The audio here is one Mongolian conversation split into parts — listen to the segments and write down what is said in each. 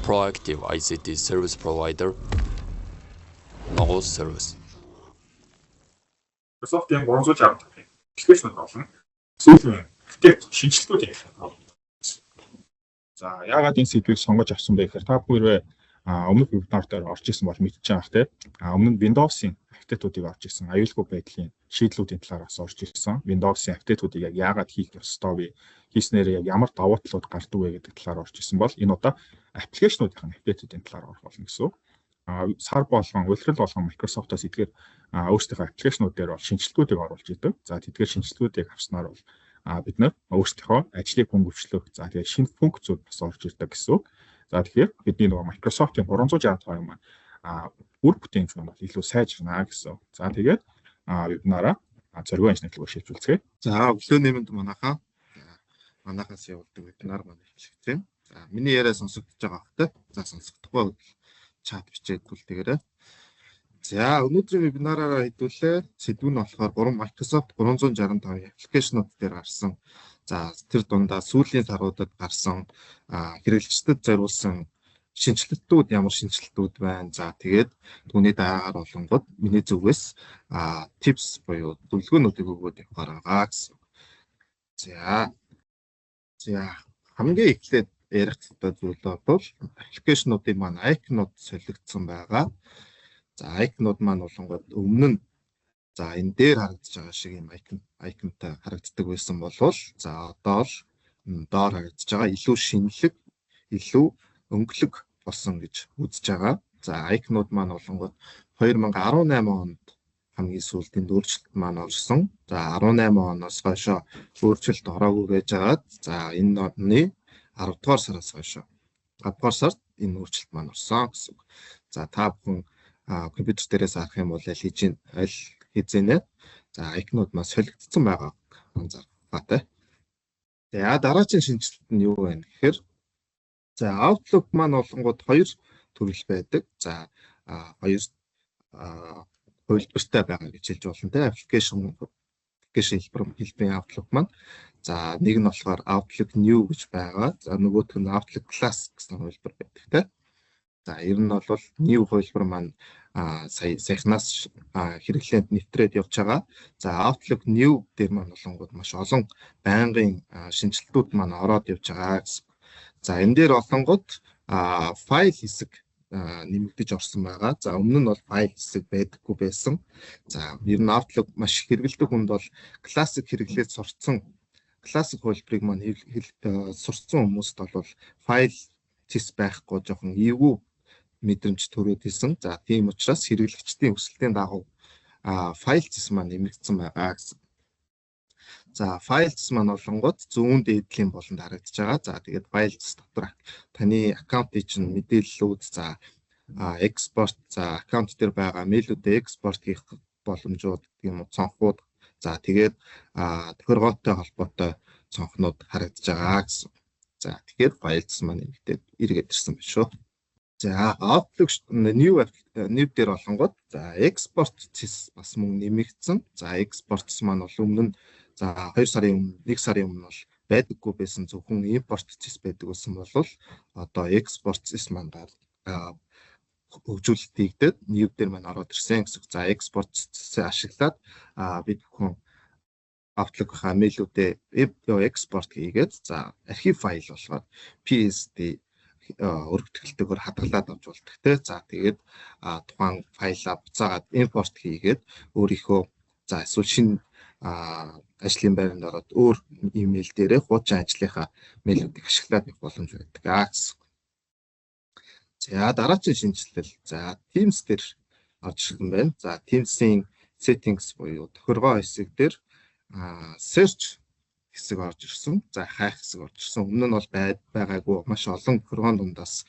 proactive ICT service provider. Nogos service. Microsoft-ийн 360 аппликейшнүүд болон сүүлийн шинжилтүүд юм. За яагаад энэ сэдвийг сонгож авсан бэ гэхээр та бүхэн өмнөх вебинар дээр орж исэн бол мэдчихэж байгаа те. Өмнө нь Windows-ийн апдейтуудыг орж исэн, аюулгүй байдлын шийдлүүдийн талаараас орж исэн. Windows-ийн апдейтуудыг яг яагаад хийх ёстой вэ? Хийснээр яг ямар давуу талууд гардаг вэ гэдэг талаар орж исэн бол энэ удаа аппликейшнуудын апдейтуудын талаар орох болно гэсэн. Сар болгон, улирал болгон Microsoft-аас эдгээр өөрсдийнхөө аппликейшнууд дээр бол шинжилтүүдийг оруулж идэв. За тэдгээр шинжилтүүдийг авснаар бол бид нэр өөрсдийнхөө ажлыг хөнгөвчлөх, за тэгээд шинэ функцүүд бас орж ирдэг гэсэн. За тэгэхээр бидний нөгөө Microsoft-ийн 362 маань үр бүтээмж нь бол илүү сайжирна гэсэн. За тэгээд вебинараа зоригүй ажиглалыг шийдвэрлэцгээе. За өглөө нэмэнд манахаас явуулдаг вебинар маань эхэлчихсэн. За миний яриа сонсогдож байгаа хэ. За сонсогдохгүй чат бичээд түлтээгээрэй. За өнөөдрийн вебинараараа хэдүүлээ сэдв нь болохоор Microsoft 365 аппликейшнууд дээр гарсан. За тэр дундаа сүүлийн саруудад гарсан хэрэглэгчдэд зориулсан шинжилтүүд ямар шинжилтүүд байна. За тэгээд түүний дараагаар болонгод миний зүгээс tips буюу зөвлөгөөнүүдийг өгөөд явахаар байгаа гэсэн. За хамгийн эхлээд ярих хэрэгтэй зүйл бол аппликейшнуудын маань icon-ууд солигдсон байгаа. За icon-ууд маань болонгод өмнө нь за энэ дээр харагдаж байгаа шиг юм icon-тай харагддаг байсан болвол за одоо л доор харагдаж байгаа илүү шинэлэг, илүү өнгөлөг болсон гэж үзэж байгаа. За icon-ууд маань болонгод 2018 онд хамгийн сүүлдийн өөрчлөлт маань орсон. За 18 оноос хойш өөрчлөлт ороогүй байж байгаа. За энэ оны 10 дугаар сараас хойш 10 дугаар сард энэ өөрчлөлт маань орсон гэсэн. За та бүхэн компьютер дээрээс харах юм бол аль хизээнэ за icon-ууд маань солигдсон байгаа анзаарах батай. За дараагийн шинжилт нь юу вэ гэхээр за Outlook маань болонгод хоёр төрөл байдаг. За хоёр хувилбартай байгаа гэж хэлж болно те. Application хэлбэрийн Outlook маань за нэг нь болохоор Outlook New гэж байгаа. За нөгөөх нь Outlook Classic гэсэн хувилбар байдаг те. За ер нь бол New хувилбар маань саяхнаас хэрэглээнд нэвтрээд явж байгаа. За Outlook New дээр маань болонгод маш олон байнгын шинжилтүүд маань ороод явж байгаа гэсэн. За энэ дээр болонгод файл хэсэг нэмэгдэж орсон байгаа. За өмнө нь бол файл хэсэг байдаггүй байсан. За ер нь Outlook маш хэрэглэдэг хүнд бол классик хэрэглээд сурцсан классик хувилбарыг маань сурцсан хүмүүст бол файл зэс байхгүй жоохон эвгүй мэдрэмж төрөөд исэн. За тийм учраас хэрэглэгчдийн хүсэлтийн дагуу файл зэс маань нэмэгдсэн байгаа гэсэн. За файл зэс маань болонгод зүүн дээдлийн болонд харагдаж байгаа. За тэгээд файл зэс дотор таны аккаунтын чинь мэдээллүүд за экспорт за аккаунт дээр байгаа мэйлүүдээ экспорт хийх боломжууд юм уу цонхууд за тэгээд тохиргоотой холбоотой цонхнууд харагдаж байгаа гэсэн. За тэгэхээр файл зэс маань нэмэгдээд эргээд ирсэн байна шүү. За Outlook New дээр болонгод за экспорт зэс бас мөн нэмэгдсэн. За экспорт маань бол өмнө нь за 2 сарын өмнө 1 сарын өмнө бол байдаггүй байсан зөвхөн импорт зэс байдаг гэсэн бол одоо экспорт зэс маань хөгжүүлэлт хийгдээд New дээр маань ороод ирсэн гэсэн. За экспорт зэсээ ашиглаад бид бүхэн Outlook-ийнхаа мэйлүүдээ экспорт хийгээд за архив файл болохоор PSD өргөтгөлтөөр хадгалаад авч болдог те. За тэгээд тухайн файлаа буцаагаад импорт хийгээд өөрийнхөө за эсвэл шинэ ажлын байранд ороод өөр имэйл дээрээ хуучин ажлынхаа мэйлүүдийг ашиглаад явах боломж байдаг гэсэн. За дараагийн шинжилэл за Teams дээр орж ирсэн байна. За Teams-ийн settings буюу тохиргоо хэсэг дээр search хэсэг орж ирсэн. За хайх хэсэг орж ирсэн. Өмнө нь бол байгаагүй маш олон тохиргоон дундаас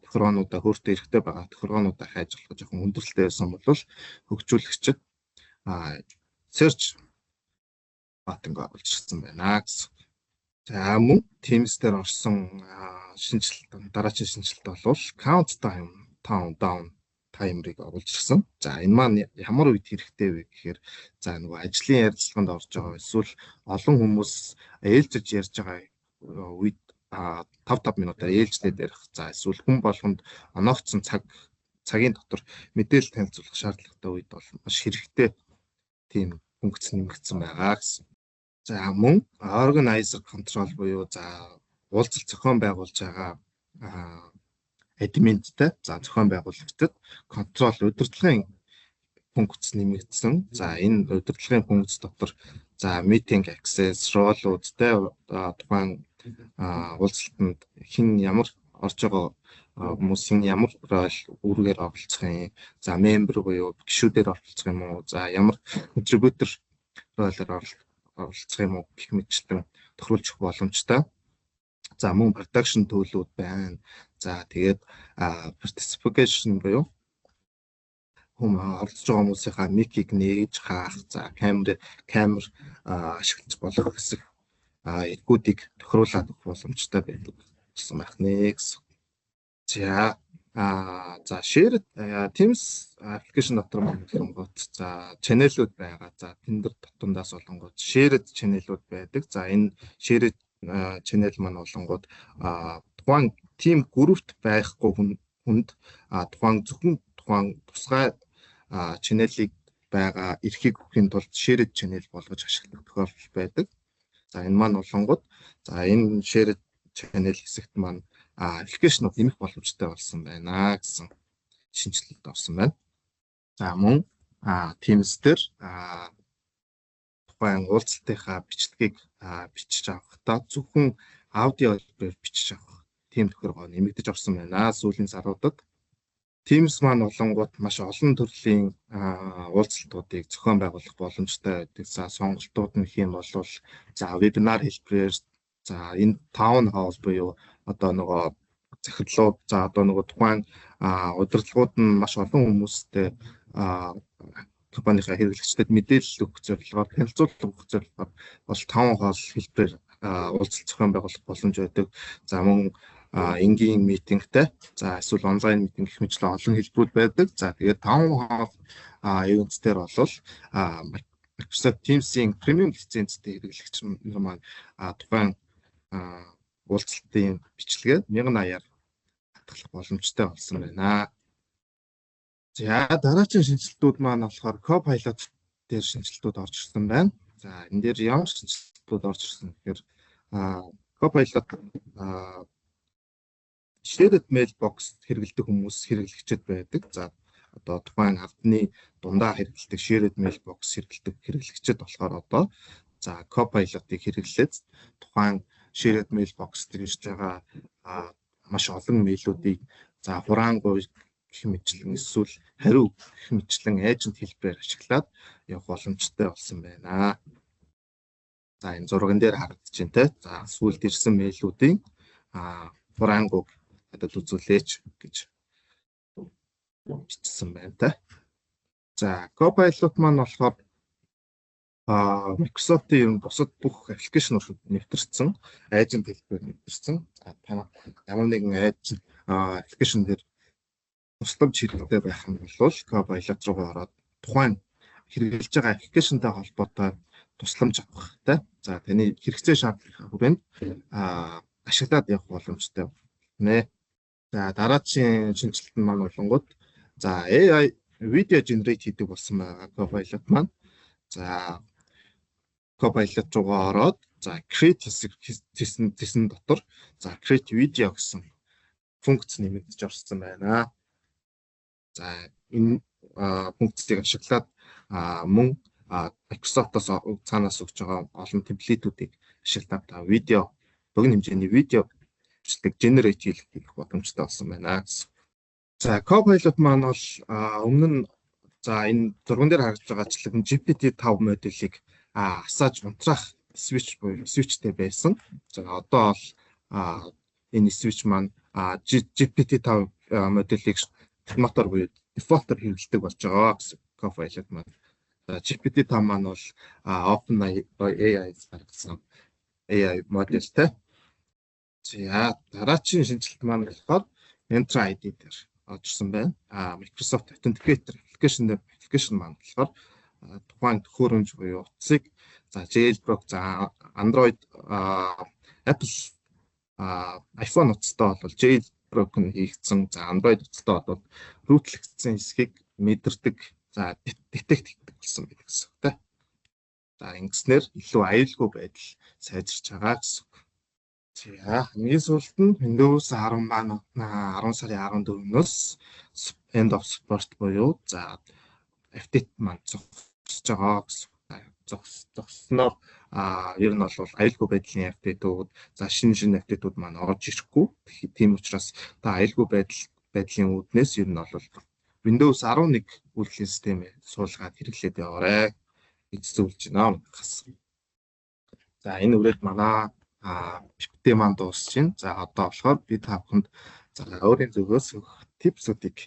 тохиргоонуудаа хөөртөө эрэхтэй байгаа тохиргоонуудаа хайж болох жоохон хүндрэлтэй байсан бол хөгжүүлэгчид search button-г оруулж ирсэн байна гэсэн. За мөн Teams дээр орсон шинжилт дараагийн шинжилт бол countdown таймерыг оруулж ирсэн. За энэ маань ямар үед хэрэгтэй вэ гэхээр за нөгөө ажлын ярилцлаганд орж байгаа эсвэл олон хүмүүс ээлжиж ярьж байгаа үед 5 минутаар ээлжлээд ярих. За эсвэл хүн болгонд оноогдсон цагийн дотор мэдээлэл танилцуулах шаардлагатай үед бол маш хэрэгтэй тийм функц нэмэгдсэн байгаа гэсэн. За мөн organizer control буюу за уулзалт зохион байгуулж байгаа админтэй за зохион байгуулагчдад контрол удирдлагын функц нэмэгдсэн. За энэ удирдлагын функц дотор за meeting access, role-уудтай тухайн уулзалтанд хэн ямар орж байгаа хүмүүсийн ямар үүргээр оролцох юм. За member буюу гишүүдээр оролцох юм уу? За ямар contributor ролоор оролцох юм уу гэх мэтчлэн тохируулж өгөх боломжтой. За мөн production төлөвлөлүүд байна. За тэгээд participation буюу оролцож байгаа хүмүүсийнхаа микийг нээж хаах, за камер ашиглаж болох хэсэг эргүүдийг тохируулаад өгөх боломжтой байдаг гэсэн байх нэ гэсэн. За shared Teams application дотор болонгууд за channel-ууд байгаа. За тэн дээр дотондаас болонгууд shared channel-ууд байдаг. За энэ shared channel маань болонгууд тухайн team group-т байхгүй хүнд тухайн зөвхөн тухайн тусгай channel-ыг байгаа эрхийг өгөхийн тулд shared channel болгож ашиглах тохиолдол байдаг. За энэ маань болонгууд за энэ shared channel хэсэгт маань аппликейшнууд нэмэх боломжтой болсон байна гэсэн шинжилэлд орсон байна. За мөн Teams дээр тухайн уулзалтынхаа бичлэгийг бичиж авахдаа зөвхөн аудио бичиж авах тийм тохиолдол нэмэгдэж орсон байна. Сүүлийн саруудад Teams маань болонгууд маш олон төрлийн уулзалтуудыг зохион байгуулах боломжтой байдаг. За сонголтууд нь хэм болвол за вебинар хэлбэрээр за энэ town hall буюу одоо нөгөө захирлууд за одоо нөгөө тухайн удирдлагууд нь маш олон хүмүүстэй компанийнхаа хэрэглэгчдэд мэдээлэл өгөх зорилгоор танилцуулга өгөх зорилгоор бол town hall хэлбэрээр уулзалт зохион байгуулах боломж байдаг. За мөн энгийн митингтэй за эсвэл онлайн митинг гэх мэтлэн олон хэлбэрүүд байдаг. За тэгээд town hall events дээр бол Microsoft Teams-ийн премиум лицензтэй хэрэглэгч нар маань тухайн уулзалтын бичлэгээ 1080-аар хатгалах боломжтой болсон байна. За дараагийн шинжилтүүд маань болохоор Copilot дээр шинжилтүүд орж ирсэн байна. За энэ дээр ямар шинжилтүүд орж ирсэн гэхээр Copilot shared mailbox хэрэглэдэг хүмүүс хэрэглэгчд байдаг. За одоо тухайн албаны дундаа хэрэглэдэг shared mailbox хэрэглэдэг хэрэглэгчд болохоор одоо за Copilot-ыг хэрэглээд тухайн shared mailbox гэж байгаа маш олон мэйлүүдийг за хураангуй гэх мэтлэн эсвэл хариу гэх мэтлэн agent хэлбэрээр ашиглаад явах боломжтой болсон байна. За энэ зурган дээр харагдаж байна те. За сүүлд ирсэн мэйлүүдийн хураангуйг надад үзүүлээч гэж бичсэн байна те. За Copilot маань болохоор Microsoft-ийн бусад бүх аппликейшнууд нэвтэрсэн, agent хэлбэрээр нэвтэрсэн. За та ямар нэгэн agent аппликейшн дээр тусламж хэрэгтэй байх юм бол Copilot руу ороод тухайн хэрэгжилж байгаа аппликейшнтай холбоотой тусламж авах тий. За таны хэрэгцээ шаардлагыг хүрээнд ашиглаад явах боломжтой нэ. За дараагийн шинжилт нь маань болонгууд за AI видео генерейт хийдэг болсон байгаа Copilot маань. За Copilot руугаа ороод за create хийсэн дотор за create video гэсэн функц нэмэгдэж орсон байна. За энэ функцийг ашиглаад мөн Microsoft-оос цаанаас өгч байгаа олон темплейтүүдийг ашиглаад та видео богино хэмжээний видео бичлэг generate хийх боломжтой болсон байна. За Copilot маань бол өмнө нь за энэ зурган дээр харагдж байгаачлан GPT-5 модулийг асааж унтраах switchтэй байсан. За одоо бол энэ switch маань GPT-5 модулийг автоматар буюу дефолтоор хэрэглэдэг болж байгаа гэсэн Copilot маань. За GPT-5 маань бол OpenAI гаргасан AI модультэй. За дараагийн шинжилт маань болохоор Entra ID дээр оржсон байна. Microsoft Authenticator application маань болохоор тухайн төхөөрөмж буюу утсыг за jailbroke за Android Apple iPhone утастай бол jailbroken хийгдсэн. За Android утастай бол rootlэгдсэн хэсгийг мэдэрдэг. За detect хийдэг болсон байдаг гэсэн үг тийм. За ингэснээр илүү аюулгүй байдал сайжирч байгаа гэсэн үг. За хамгийн сүүлд нь Windows 10 маань 10 сарын 14-өөс end of support буюу за update маань зогсож байгаа гэсэн. Зогсноор ер нь бол аюулгүй байдлын апдейтууд за шинэ апдейтууд маань орж ирэхгүй. Тийм учраас та аюулгүй байдлын үүднээс ер нь бол Windows 11 үйлдвэрлэлийн системээ суулгаад хэрэглээд яваарай гэж зөвлөж байна. За энэ үрээд манай PPT маань дуусч байна. За одоо болохоор би та бүхэнд за өөрийн зүгээс типсүүдийг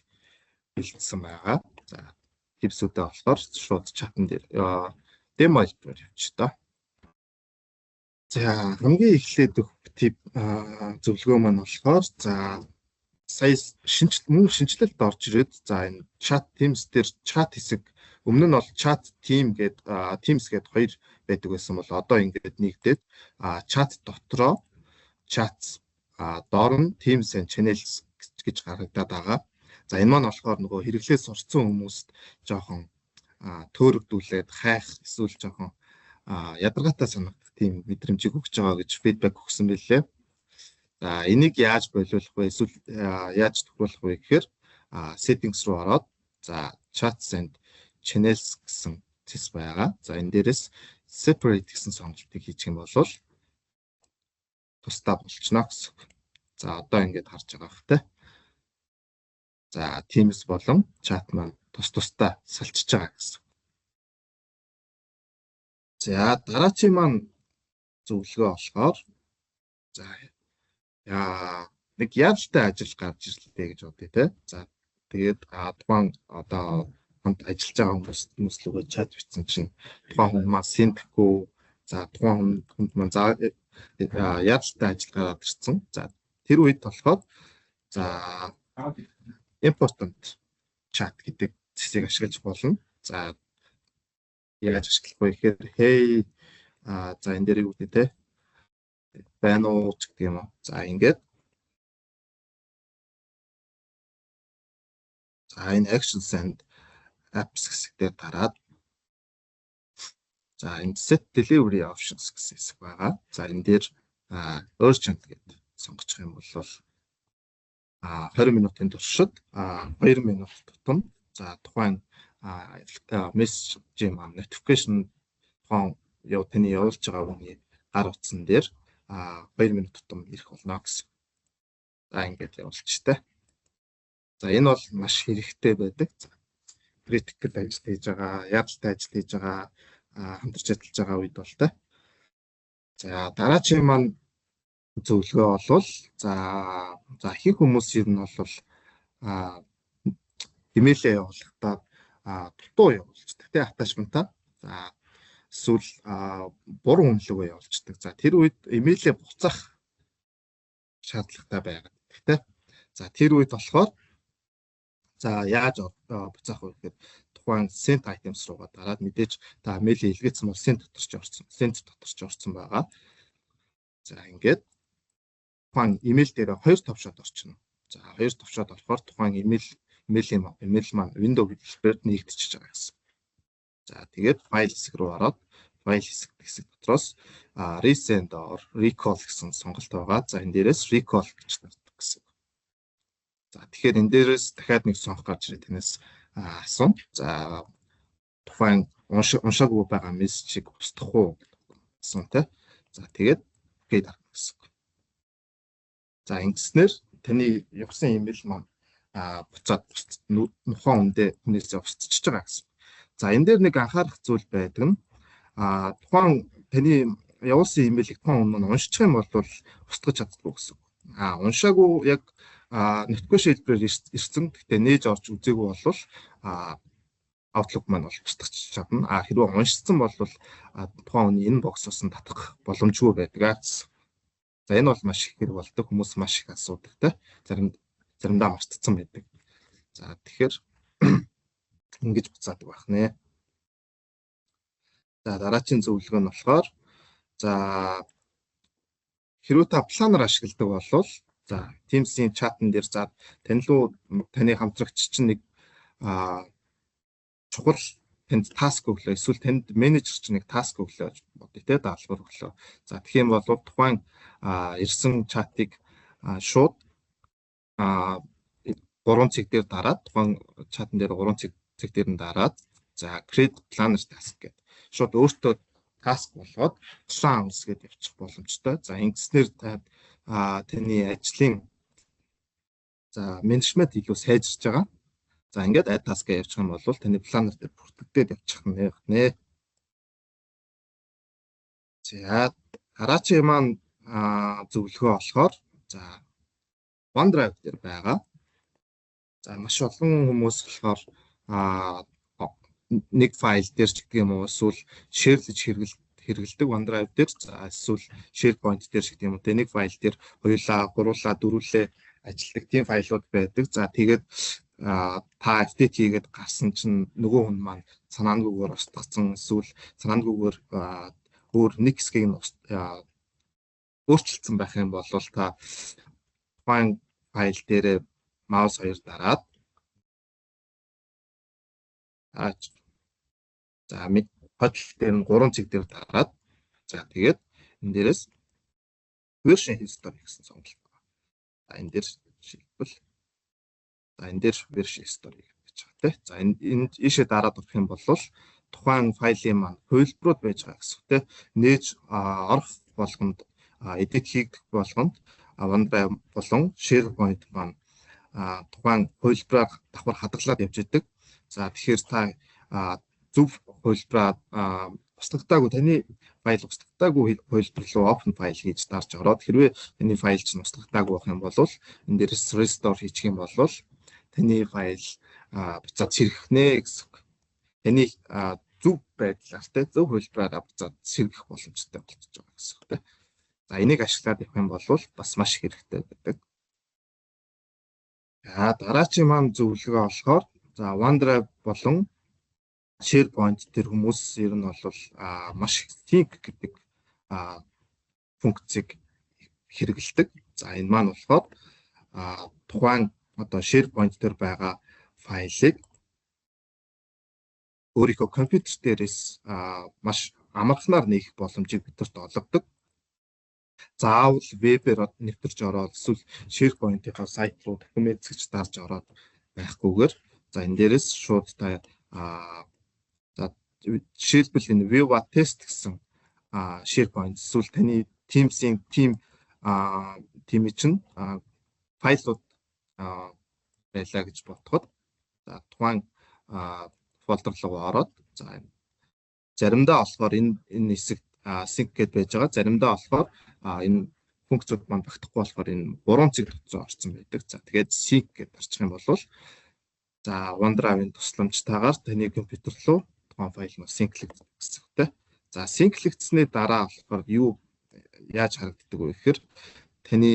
бэлдсэн байгаа. За типсүүдээ болохоор шууд чатан дээр демо хэлбэр явууч та. За хамгийн эхлээд тип зөвлөгөө маань болохоор за сая шинжилэлд орж ирээд за энэ chat teams дээр chat хэсэг өмнө нь бол chat team гээд teams гээд хоёр байдаг байсан бол одоо ингээд нэгдээд chat дотроо chat доор нь teams and channels гэж гаргагдаад байгаа. За энэ маань болохоор нөгөө хэрэглээс сурцсан хүмүүст жоохон төөрөгдүүлээд хайх эсвэл жоохон ядаргаатай санагдах тийм мэдрэмжийг өгч байгаа гэж фидбек өгсөн байлээ. За энийг яаж болиулах вэ? Эсвэл яаж тохируулах вэ гэхээр settings руу ороод за chats and channels гэсэн цэс байгаа. За энэ дээрээс separate гэсэн сонголтыг хийчих юм бол тусдаа болчихно гэсэн үг. За одоо ингээд харж байгаа хэрэгтэй. За Teams болон chat маань тусдаа салчиж байгаа гэсэн. За дараачийн маань зөвлөгөө болохоор за нэг яавчтай ажил гарч ирлээ гэж бодъё те. За тэгээд тухайн одоо хамт ажиллаж байгаа хүмүүс лугаа чат бичсэн чинь тухайн хүн маань синдэхгүй за тухайн хүнд маань за яавчтай ажил гараад ирсэн. За тэр үед болохоор за important chat гэдэг цэцгийг ашиглаж болно. За яаж ашиглах вэ гэхээр hey за энэ дээр юу гэдэг те байна уу гэдэг юм уу. За ингээд за энэ actions and apps хэсэг дээр дараад за энэ set delivery options гэсэн хэсэг байгаа. За энэ дээр urgent гэдэг сонгочих юм бол 20 минутын туршид 2 минут тутам за тухайн мессежийн маань notification тухайн таны явуулж байгаа хүний гар утсан дээр 2 минут тутам ирэх болно гэсэн. За ингээд явуулчихтай. За энэ бол маш хэрэгтэй байдаг. Critical ажил хийж байгаа, яаралтай ажил хийж байгаа, хамтарч ажиллаж байгаа үед бол та. За дараачийн маань зөвлөгөө болвол за их хүмүүс ер нь бол имэйлээ явуулахдаа дутуу явуулчихдаг тий attachment-а. За эсвэл буруу үнэлгээ явуулчихдаг. За тэр үед имэйлээ буцаах шаардлагатай байгаад тий. За тэр үед болохоор за яаж буцаах вэ гэхээр тухайн sent items руугаа дараад мэдээж та имэйлээ илгээсэн бол sent дотор ч орсон байгаа. За ингээд тухайн имэйл дээр 2 товшоод орчихно. За 2 товшоод болохоор тухайн имэйл маань Windows хэлбэрээр нэгдчихэж байгаа гэсэн. За тэгээд файл хэсэг рүү ороод файл хэсэг дотроос resend or recall гэсэн сонголт байгаа. За энэ дээрээс recall гэж тавьдаг гэсэн. За тэгэхээр энэ дээрээс дахиад нэг сонгох гарч ирээ танаас асууна. За тухайн уншаагүй байгаа мессежийг устгах уу гэсэн тэ. За тэгээд OK дарах гэсэн. За ингэснээр таны явсан имэйл маань буцаад нухайн хүнээс устчихж байгаа гэсэн. За энэ дээр нэг анхаарах зүйл байдаг нь тухайн таны явуулсан имэйлийг тухайн хүн маань уншчих юм бол устгах чаддаггүй гэсэн. Уншаагүй яг notification хэлбэрээр ирсэн. Гэхдээ нээж орж үзээгүй бол Outlook маань бол устгах чадна. Хэрвээ уншсан бол тухайн хүний inbox-оос нь татах боломжгүй байдаг гэсэн. За энэ бол маш их хэрэг болдог. Хүмүүс маш их асуудаг те. Заримдаа мартцсан байдаг. За тэгэхээр ингэж буцаадаг байх нэ. За дараагийн зөвлөгөө нь болохоор за хэрвээ та планер ашигладаг бол за Teams-ийн чатн дээр за таны хамтрагч чинь нэг чухал танд таск өглөө эсвэл танд менежер чинь нэг таск өглөө гэж бодъё те даалгавар өглөө. За тэгэх юм бол тухайн ирсэн чатыг шууд 3 цаг дээр дараад тухайн чатн дээр 3 цаг дээр нь дараад за create planner task гэдэг шууд өөртөө таск болгоод план үсгээд явчих боломжтой. За ингэснээр таны ажлын за менежмент илүү сайжирч байгаа. За ингээд add task-а явуучих юм бол таны планер дээр бүртгэгдээд явчих нэ. За дараачийн маань зөвлөгөө болохоор за OneDrive дээр байгаа. За маш олон хүмүүс болохоор нэг файл дээр ч гэх юм уу эсвэл шеэрлэж хэрэгэлдэг OneDrive дээр за эсвэл SharePoint дээр ч гэх юм уу тэ нэг файл дээр хоёулаа, гуруулаа, дөрвөлээ ажилтдаг тийм файлууд байдаг. За тэгээд та FTT хийгээд гарсан чинь нөгөө хүн маань санаандгүйгээр устгасан эсвэл санаандгүйгээр өөр нэг хэсгийг нь өөрчилсөн байх юм бол та тухайн файл дээр маус хоёр дараад за хотл дээр нь 3 цаг дээр дараад за тэгээд энэ дээрээс version history гэсэн сонголт байна. За энэ дээр шилбэл за энэ дээр version history гэж байгаа тийм. За энэ ийшээ дараад орох юм бол тухайн файлын маань хувилбарууд байж байгаа гэсэн тийм. Нээж орох болгонд edit хийгдэх болгонд OneDrive болон SharePoint маань тухайн хувилбараар давхар хадгалаад явж идэг. За тэгэхээр та зөв хувилбараа устгагдаагүй таны файл устгагдаагүй хувилбар руу open файл хийж дарж ороод хэрвээ таны файл чинь устгагдаагүй байх юм бол энэ дээрээс restore хийчих юм бол таны файл буцаад сэргэнэ гэсэн үг. Таны зөв байдлаар те зөв хувилбараар буцаад сэргэх боломжтой болчихж байгаа гэсэн үг те. За энийг ашиглаад явах юм бол бас маш хэрэгтэй байдаг. За дараачийн маань зөвлөгөө болохоор за OneDrive болон SharePoint тэр хүмүүс ер нь бол маш sync гэдэг функцийг хэрэгэлдэг. За энэ маань болохоор тухайн одоо SharePoint дээр байгаа файлыг өөрийнхөө компьютер дээрээс маш амархнаар нээх боломжийг бидэрт олгодог. Заавал вебээр нэвтэрч ороод эсвэл SharePoint-ийн сайт руу документ зэгч дарж ороод байхгүйгээр за энэ дээрээс шууд та за жишээлбэл энэ Viva Test гэсэн SharePoint эсвэл таны Teams-ийн team чинь файлууд байлаа гэж бодоход за тухайн фолдер руу ороод за заримдаа болохоор энэ хэсэг sync гэдээ байж байгаа. Заримдаа болохоор энэ функцүүд маань багтахгүй болохоор энэ 3 цаг төвцөн орсон байдаг. За тэгээд sync гэдээ орчих юм бол за OneDrive-ын тусламжтайгаар таны компьютер руу тухайн файл нь sync-лэгдэх гэсэн үг тийм. За sync-лэгдсэний дараа болохоор юу яаж харагддаг вэ гэхээр таны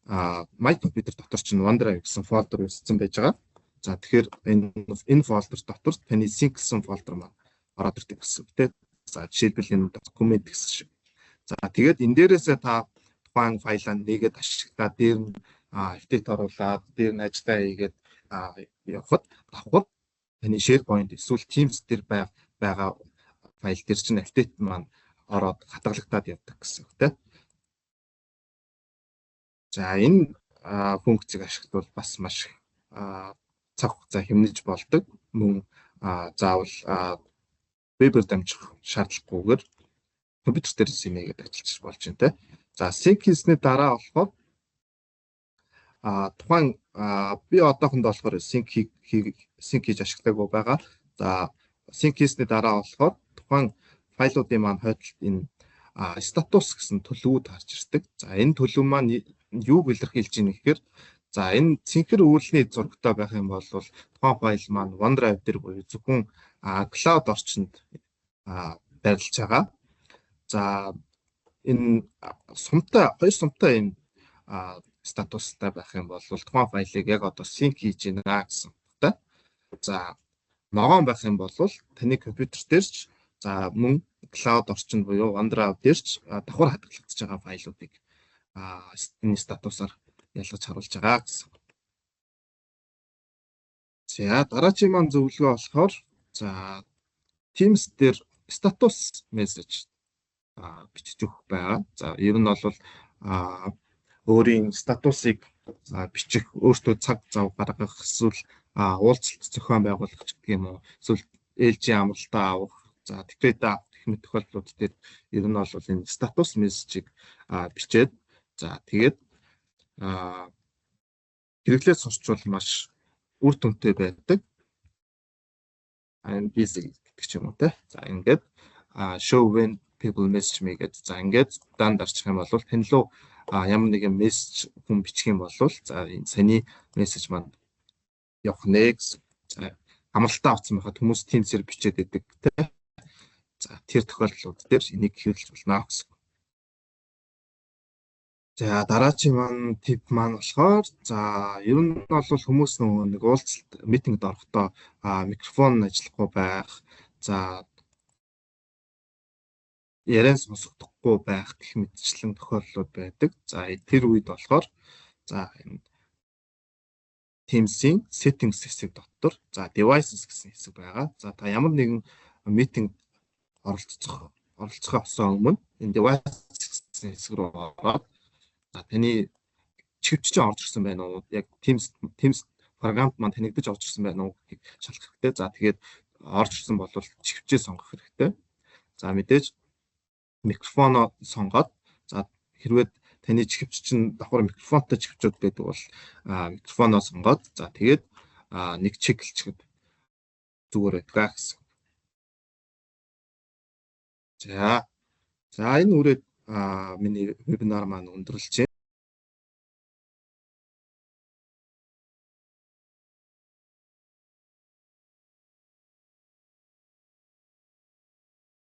My Computer дотор чинь OneDrive гэсэн фолдер үүссэн байж байгаа. За тэгэхээр энэ фолдер дотор таны sync-сэн фолдер маань ороод ирдэг гэсэн үг тийм. За жишээлбэл энэ документ гэсэн шиг. За тэгээд энэ дээрээсээ та тухайн файлаа нэгээд ашиглаад дээр нь FTP оруулаад дээр нь ажиллаа хийгээд явхад давхад таны SharePoint эсвэл Teams дээр байгаа файл дээр чинь FTP маань ороод хадгалагдаад явдаг гэсэн үг тийм. За энэ функцийг ашиглавал бас маш цаг хугацаа хэмнэж болдог. Мөн заавал вебээр дамжих шаардлагагүйгээр компьютер дээрээс нээгээд ажиллаж болж байна те. За sync хийсний дараа болохоор тухайн би одоохондоо болохоор sync хийж ашигладаг байгаа. За sync хийсний дараа болохоор тухайн файлуудын маань хойдолд энэ статус гэсэн төлөвүүд гарч ирдэг. За энэ төлөв маань юуг илэрхийлж байна гэхээр за энэ цэнхэр үйлний зурагтай байх юм бол тухайн файл маань OneDrive дээр буюу зөвхөн cloud орчинд байрлаж байгаа. За энэ хоёр сумтай энэ статустай байх юм бол тухайн файлыг яг одоо sync хийж байна гэсэн үг. За ногоон байх юм бол таны компьютер дээр ч за мөн cloud орчинд буюу OneDrive дээр ч давхар хадгалагдаж байгаа файлуудыг энэ статусаар ялгаж харуулж байгаа гэсэн. За дараагийн маань зөвлөгөө болохоор за Teams дээр статус мессеж бичиж өгөх байгаа. За ер нь бол өөрийн статусыг бичих, өөртөө цаг зав гаргах, эсвэл уулзалт зохион байгуулах гэдэг юм уу, эсвэл ээлжийн амралтаа авах, за декрет авах гэх мэт тохиолдлууд дээр ер нь бол энэ статус мессежийг бичээд за тэгээд хэрэглээс орчвол маш үр дүнтэй байдаг. I'm busy гэдэг ч юм уу те. За ингээд show when people message me гэдэг. За ингээд дан дарчих юм бол тань руу ямар нэгэн мессеж хүн бичих юм бол за энэ саний мессеж маань явах нэ гэсэн. За амралтаа авсан байхад хүмүүс Teams-ээр бичээд байдаг те. За тэр тохиолдлууд дээр энийг хэрэглэж болно гэсэн. За дараагийн маань тип маань болохоор за ер нь бол хүмүүс нэг уулзалт митингд орохдоо микрофон ажиллахгүй байх, за яриан сонсохдохгүй байх гэх мэтчлэн тохиолдлууд байдаг. За тэр үед болохоор за энэ Teams-ийн settings хэсэг дотор за devices гэсэн хэсэг байгаа. За та ямар нэгэн митингд оролцохоос өмнө энэ devices гэсэн хэсэг рүү ороод за таны чивч чинь орж ирсэн байна уу? Яг Teams програмд маань танигдаж орж ирсэн байна уу гэдгийг шалгах хэрэгтэй. За тэгээд орж ирсэн бол чивчээ сонгох хэрэгтэй. За мэдээж микрофоноо сонгоод за хэрвээ таны чивч чинь давхар микрофонтой чивчүүд байдаг бол микрофоноо сонгоод за тэгээд нэг чеклчихэд зүгээр байдаг гэсэн. За энэ үрээд миний вебинар маань өндөрлж